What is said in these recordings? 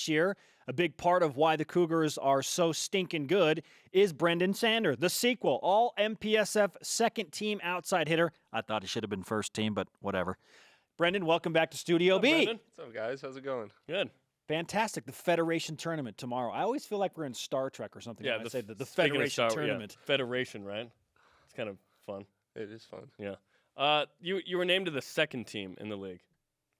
this year. A big part of why the Cougars are so stinking good is Brenden Sander, the sequel, all MPSF second-team outside hitter. I thought it should have been first team, but whatever. Brenden, welcome back to Studio B. Brenden? What's up, guys? How's it going? Good. Fantastic. The Federation Tournament tomorrow. I always feel like we're in Star Trek or something. Yeah, when I say the speaking Federation of Tournament. Yeah, Federation, right? It's kind of fun. It is fun. Yeah. You were named to the second team in the league.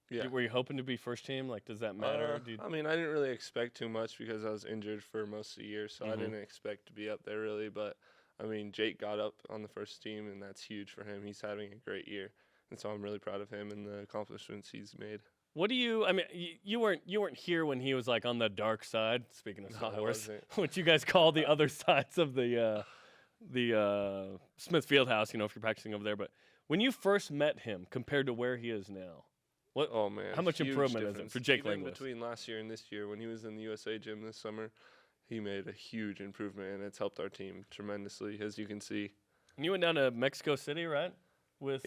Yeah. Were you hoping to be first team? Like, does that matter? I mean, I didn't really expect too much because I was injured for most of the year, so I didn't expect to be up there really. But, I mean, Jake got up on the first team, and that's huge for him. He's having a great year, and so I'm really proud of him and the accomplishments he's made. What do you? I mean, you weren't here when he was like on the dark side. Speaking of Star Wars, what you guys call the other sides of the Smith Fieldhouse. You know, if you're practicing over there. But when you first met him, compared to where he is now, what? Oh man, how much improvement is it for Jake Langlois? Between last year and this year, when he was in the USA gym this summer, he made a huge improvement, and it's helped our team tremendously, as you can see. And you went down to Mexico City, right? With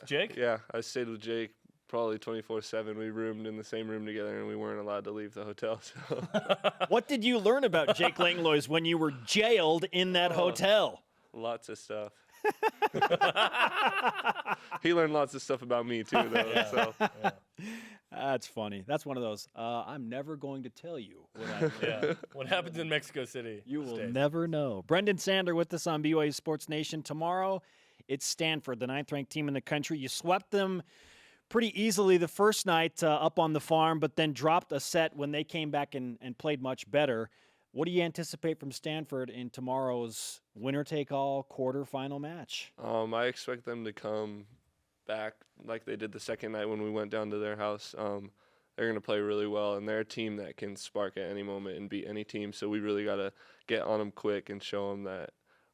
Jake? Yeah, I stayed with Jake. Probably 24/7. We roomed in the same room together, and we weren't allowed to leave the hotel. So, what did you learn about Jake Langlois when you were jailed in that hotel? Lots of stuff. He learned lots of stuff about me too, though. Yeah. So. Yeah. That's funny. That's one of those. I'm never going to tell you what happens in Mexico City. You will never know. Brenden Sander with us on BYU Sports Nation. Tomorrow, it's Stanford, the 9th-ranked team in the country. You swept them pretty easily the first night up on the farm, but then dropped a set when they came back and played much better. What do you anticipate from Stanford in tomorrow's winner-take-all quarterfinal match? I expect them to come back like they did the second night when we went down to their house. They're going to play really well, and they're a team that can spark at any moment and beat any team, so we really got to get on them quick and show them that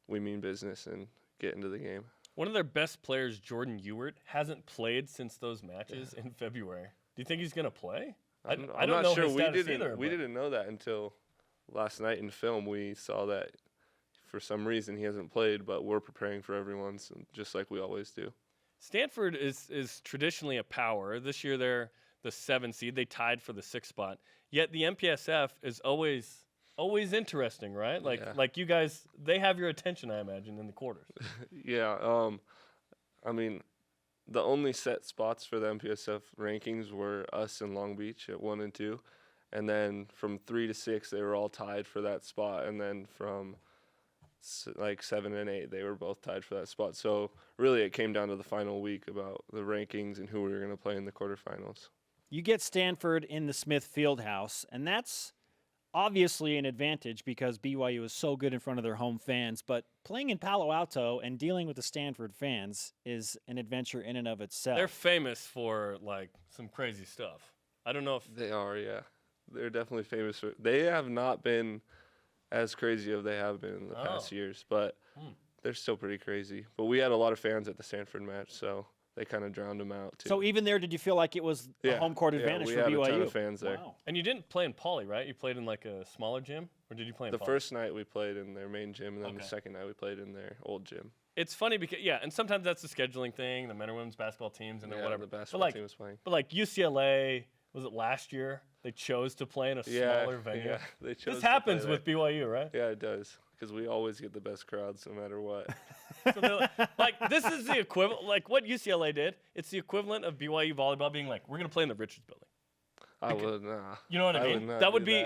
we mean business and get into the game. One of their best players, Jordan Ewart, hasn't played since those matches in February. Do you think he's going to play? I don't not know sure. his status either. We didn't know that until last night in film. We saw that for some reason he hasn't played, but we're preparing for everyone, so just like we always do. Stanford is traditionally a power. This year they're the 7th seed. They tied for the 6th spot. Yet the MPSF is always interesting, right? Like you guys, they have your attention, I imagine, in the quarters. Yeah. I mean, the only set spots for the MPSF rankings were us and Long Beach at 1 and 2, and then from 3 to 6 they were all tied for that spot, and then from like 7 and 8 they were both tied for that spot. So really, it came down to the final week about the rankings and who we were going to play in the quarterfinals. You get Stanford in the Smith Fieldhouse, and that's obviously an advantage because BYU is so good in front of their home fans, but playing in Palo Alto and dealing with the Stanford fans is an adventure in and of itself. They're famous for, like, some crazy stuff. I don't know if... They are, yeah. They're definitely famous for... They have not been as crazy as they have been in the past years, but they're still pretty crazy. But we had a lot of fans at the Stanford match, so they kind of drowned them out, too. So even there, did you feel like it was a home court advantage for BYU? we had a ton of fans there. Wow. And you didn't play in Poly, right? You played in, like, a smaller gym? Or did you play in The Poly? first night we played in their main gym, and then the second night we played in their old gym. It's funny because, and sometimes that's the scheduling thing, the men and women's basketball teams and then whatever. The basketball team was playing. But, like, UCLA, was it last year? They chose to play in a smaller venue. Yeah, they chose. This happens with BYU, right? Yeah, it does, because we always get the best crowds no matter what. So like, this is the equivalent, like what UCLA did. It's the equivalent of BYU volleyball being like, we're going to play in the Richards building. I would not. You know what I mean? That would be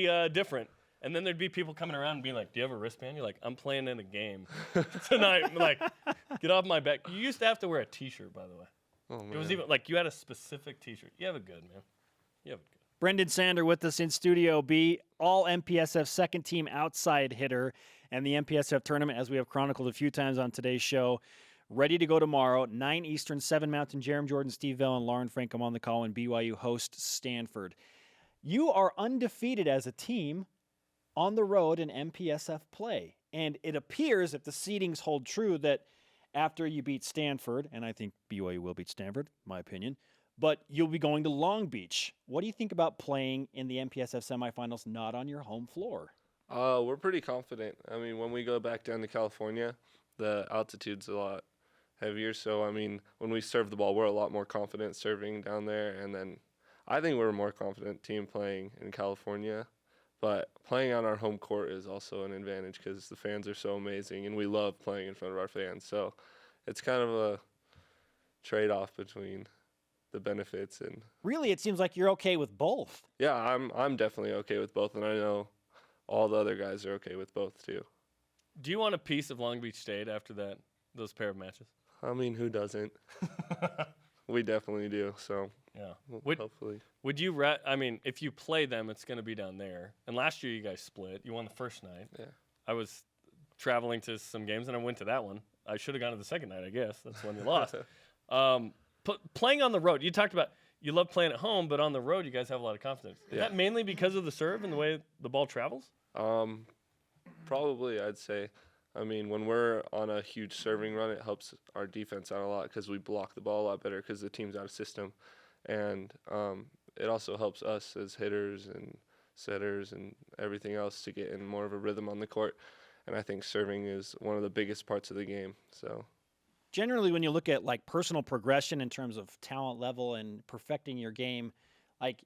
that. different. And then there'd be people coming around and being like, do you have a wristband? You're like, I'm playing in a game tonight. Like, get off my back. You used to have to wear a T-shirt, by the way. Oh, man. It was even like you had a specific T-shirt. You have it good, man. You have it good. Brenden Sander with us in Studio B, all MPSF second-team outside hitter, and the MPSF Tournament, as we have chronicled a few times on today's show, ready to go tomorrow, 9 Eastern, 7 Mountain. Jerem Jordan, Steve Vell, and Lauren Frankham on the call when BYU hosts Stanford. You are undefeated as a team on the road in MPSF play, and it appears, if the seedings hold true, that after you beat Stanford, and I think BYU will beat Stanford, my opinion, but you'll be going to Long Beach. What do you think about playing in the MPSF semifinals not on your home floor? We're pretty confident. I mean, when we go back down to California, the altitude's a lot heavier. So, I mean, when we serve the ball, we're a lot more confident serving down there. And then I think we're a more confident team playing in California, but playing on our home court is also an advantage because the fans are so amazing, and we love playing in front of our fans. So it's kind of a trade-off between the benefits and. Really, it seems like you're okay with both. Yeah, I'm definitely okay with both, and I know all the other guys are okay with both too. Do you want a piece of Long Beach State after those pair of matches? I mean, who doesn't? We definitely do. So Yeah. hopefully. Would you? I mean, if you play them, it's going to be down there. And last year you guys split. You won the first night. Yeah. I was traveling to some games, and I went to that one. I should have gone to the second night, I guess. That's when you lost. Playing on the road, you talked about you love playing at home, but on the road you guys have a lot of confidence. Is that mainly because of the serve and the way the ball travels? Probably, I'd say. I mean, when we're on a huge serving run, it helps our defense out a lot because we block the ball a lot better because the team's out of system. And it also helps us as hitters and setters and everything else to get in more of a rhythm on the court. And I think serving is one of the biggest parts of the game. So Generally, when you look at like personal progression in terms of talent level and perfecting your game, like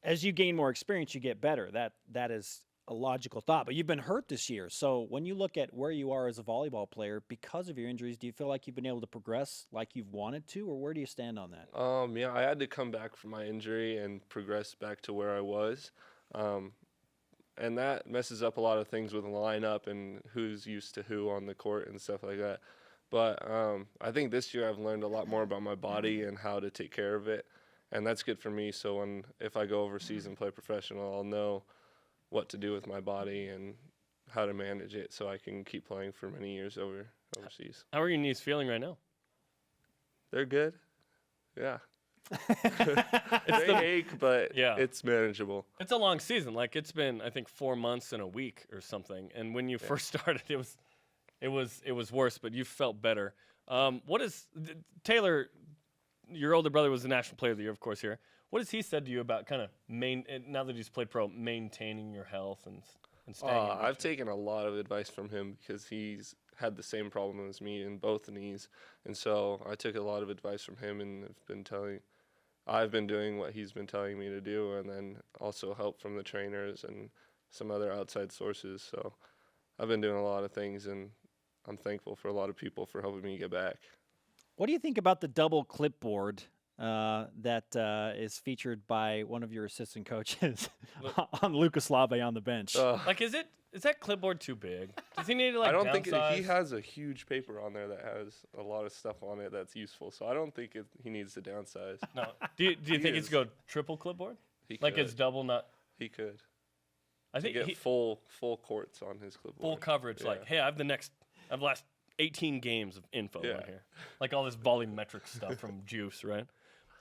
as you gain more experience, you get better. That is a logical thought. But you've been hurt this year. So when you look at where you are as a volleyball player because of your injuries, do you feel like you've been able to progress like you've wanted to, or where do you stand on that? yeah, I had to come back from my injury and progress back to where I was. And that messes up a lot of things with the lineup and who's used to who on the court and stuff like that. But I think this year I've learned a lot more about my body and how to take care of it. And that's good for me. So if I go overseas and play professional, I'll know what to do with my body and how to manage it so I can keep playing for many years overseas. How are your knees feeling right now? They're good. Yeah. They ache, but it's manageable. It's a long season. Like it's been, I think, 4 months and a week or something. And when you first started, it was worse, but you felt better. What is Taylor? Your older brother was the National Player of the Year, of course. Here, what has he said to you about kind of now that he's played pro, maintaining your health and staying? I've taken a lot of advice from him because he's had the same problem as me in both knees, and so I took a lot of advice from him and I've been doing what he's been telling me to do, and then also help from the trainers and some other outside sources. So I've been doing a lot of things, and I'm thankful for a lot of people for helping me get back. What do you think about the double clipboard that is featured by one of your assistant coaches on Lucas Lave on the bench? Like, is that clipboard too big? Does he need to like? I don't downsize? think he has a huge paper on there that has a lot of stuff on it that's useful. So I don't think he needs to downsize. No. Do you think he's go triple clipboard? He like could. it's double, not. He could. I think get full courts on his clipboard. Full coverage. Yeah. Like, hey, I have the last 18 games of info on here. Like all this volumetric stuff from Juice, right?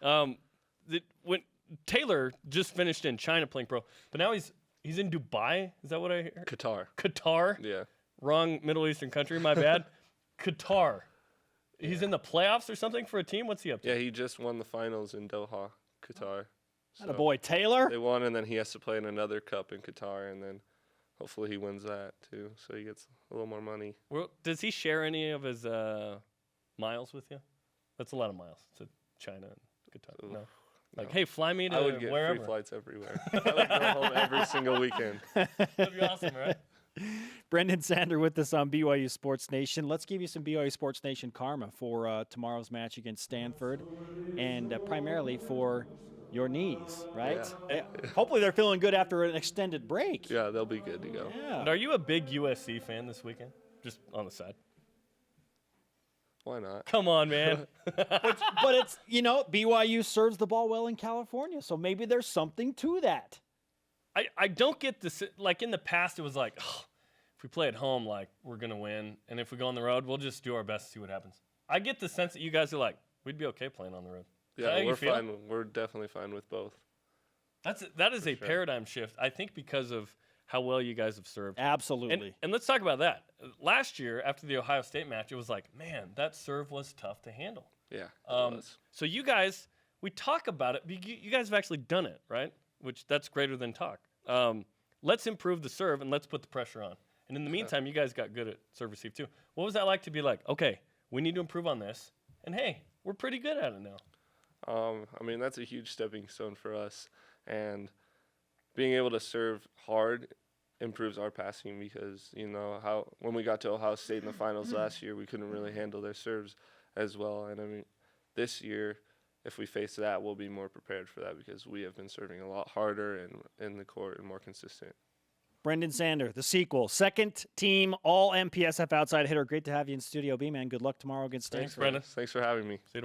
When Taylor just finished in China playing pro, but now he's in Dubai. Is that what I heard? Qatar. Yeah. Wrong Middle Eastern country. My bad. Qatar. He's in the playoffs or something for a team. What's he up to? Yeah, he just won the finals in Doha, Qatar. So boy, Taylor. They won, and then he has to play in another cup in Qatar, and then hopefully he wins that too, so he gets a little more money. Well, does he share any of his miles with you? That's a lot of miles to China and Qatar. No. Like, hey, fly me to I would get wherever. free flights everywhere. I would go home every single weekend. That'd be awesome, right? Brenden Sander with us on BYU Sports Nation. Let's give you some BYU Sports Nation karma for tomorrow's match against Stanford, and primarily for your knees, right? Yeah. Hopefully they're feeling good after an extended break. Yeah, they'll be good to go. Yeah. And are you a big USC fan this weekend? Just on the side. Why not? Come on, man. But it's, BYU serves the ball well in California, so maybe there's something to that. I don't get this. Like, in the past, it was like, if we play at home, like, we're going to win. And if we go on the road, we'll just do our best to see what happens. I get the sense that you guys are like, we'd be okay playing on the road. Yeah, we're fine. We're definitely fine with both. That is a paradigm shift, I think, because of how well you guys have served. Absolutely. And let's talk about that. Last year, after the Ohio State match, it was like, man, that serve was tough to handle. Yeah, it was. So you guys, we talk about it, but you guys have actually done it, right? Which that's greater than talk. Let's improve the serve and let's put the pressure on. And in the meantime, you guys got good at serve receive too. What was that like to be like, okay, we need to improve on this, and hey, we're pretty good at it now? I mean, that's a huge stepping stone for us, and being able to serve hard improves our passing because, you know, how when we got to Ohio State in the finals last year, we couldn't really handle their serves as well. And I mean, this year, if we face that, we'll be more prepared for that because we have been serving a lot harder and in the court and more consistent. Brenden Sander, the sequel, second team all MPSF outside hitter. Great to have you in Studio B, man. Good luck tomorrow against Stanford. Thanks, Brenden. Thanks for having me. See you tomorrow.